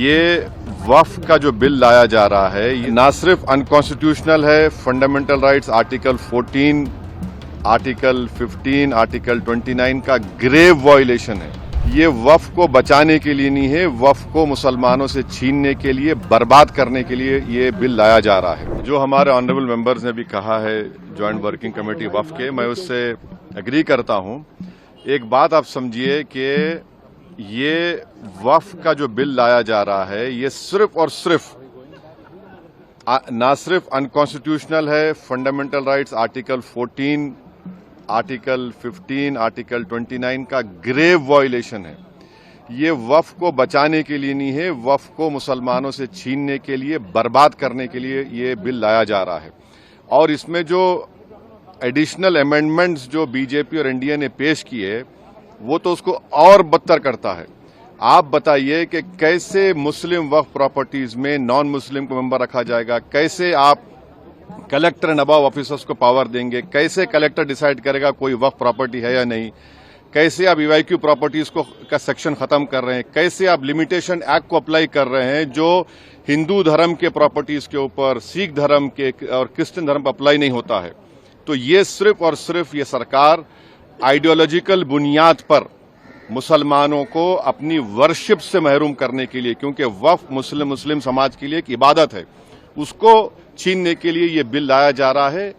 ये वक्फ का जो बिल लाया जा रहा है ये ना सिर्फ अनकॉन्स्टिट्यूशनल है, fundamental rights article 14, article 15, article 29 का ग्रेव वायलेशन है। ये वक्फ को बचाने के लिए नहीं है, वक्फ को मुसलमानों से छीनने के लिए, बर्बाद करने के लिए ये बिल लाया जा रहा है। जो हमारे ऑनरेबल मेंबर्स ने भी कहा है ज्वाइंट वर्किंग कमेटी वक्फ के, मैं उससे एग्री करता हूं। एक बात आप समझिए कि ये वक्फ का जो बिल लाया जा रहा है ये सिर्फ और सिर्फ ना सिर्फ अनकॉन्स्टिट्यूशनल है, fundamental rights article 14, article 15, article 29 का ग्रेव वायलेशन है। ये वक्फ को बचाने के लिए नहीं है, वक्फ को मुसलमानों से छीनने के लिए, बर्बाद करने के लिए ये बिल लाया जा रहा है। और इसमें जो एडिशनल अमेंडमेंट्स जो बीजेपी और एनडीए ने पेश किए वो तो उसको और बदतर करता है। आप बताइए कि कैसे मुस्लिम वक्फ प्रॉपर्टीज में नॉन मुस्लिम को मेंबर रखा जाएगा, कैसे आप कलेक्टर एंड अबव ऑफिसर्स को पावर देंगे, कैसे कलेक्टर डिसाइड करेगा कोई वक्फ प्रॉपर्टी है या नहीं, कैसे आप ईवाईक्यू प्रॉपर्टीज को का सेक्शन खत्म कर रहे हैं, कैसे आप लिमिटेशन एक्ट को अप्लाई कर रहे हैं जो हिंदू धर्म के प्रॉपर्टीज के ऊपर, सिख धर्म के और क्रिश्चियन धर्म पर अप्लाई नहीं होता है। तो ये सिर्फ और सिर्फ ये सरकार आइडियोलॉजिकल बुनियाद पर मुसलमानों को अपनी वर्शिप से महरूम करने के लिए, क्योंकि वक्फ मुस्लिम समाज के लिए एक इबादत है, उसको छीनने के लिए ये बिल लाया जा रहा है।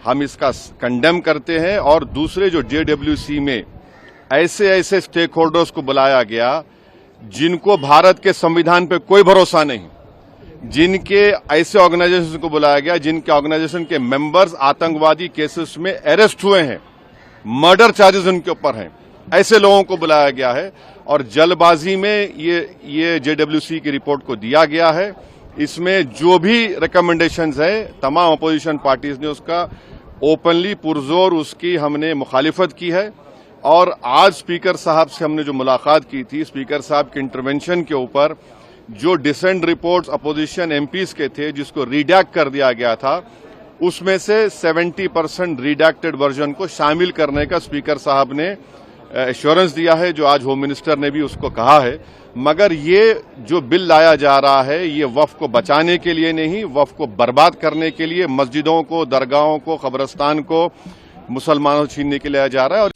हम इसका कंडेम करते हैं। और दूसरे जो जेडब्ल्यूसी में ऐसे स्टेक होल्डर्स को बुलाया गया जिनको भारत के संविधान पे कोई भरोसा नहीं, जिनके ऐसे ऑर्गेनाइजेशन को बुलाया गया जिनके ऑर्गेनाइजेशन के मेंबर्स आतंकवादी केसेस में अरेस्ट हुए हैं, मर्डर चार्जेस उनके ऊपर हैं, ऐसे लोगों को बुलाया गया है। और जल्दबाजी में ये जेडब्ल्यूसी की रिपोर्ट को दिया गया है। इसमें जो भी रिकमेंडेशंस है तमाम अपोजिशन पार्टीज ने उसका ओपनली पुरजोर उसकी हमने मुखालिफत की है। और आज स्पीकर साहब से हमने जो मुलाकात की थी, स्पीकर साहब के इंटरवेंशन के ऊपर जो डिसेंट रिपोर्ट्स अपोजिशन एमपीज के थे जिसको रिडैक्ट कर दिया गया था, उसमें से 70% रिडैक्टेड वर्जन को शामिल करने का स्पीकर साहब ने एश्योरेंस दिया है, जो आज होम मिनिस्टर ने भी उसको कहा है। मगर ये जो बिल लाया जा रहा है ये वक्फ को बचाने के लिए नहीं, वक्फ को बर्बाद करने के लिए, मस्जिदों को, दरगाहों को, कब्रिस्तान को मुसलमानों से छीनने के लिए लाया जा रहा है। और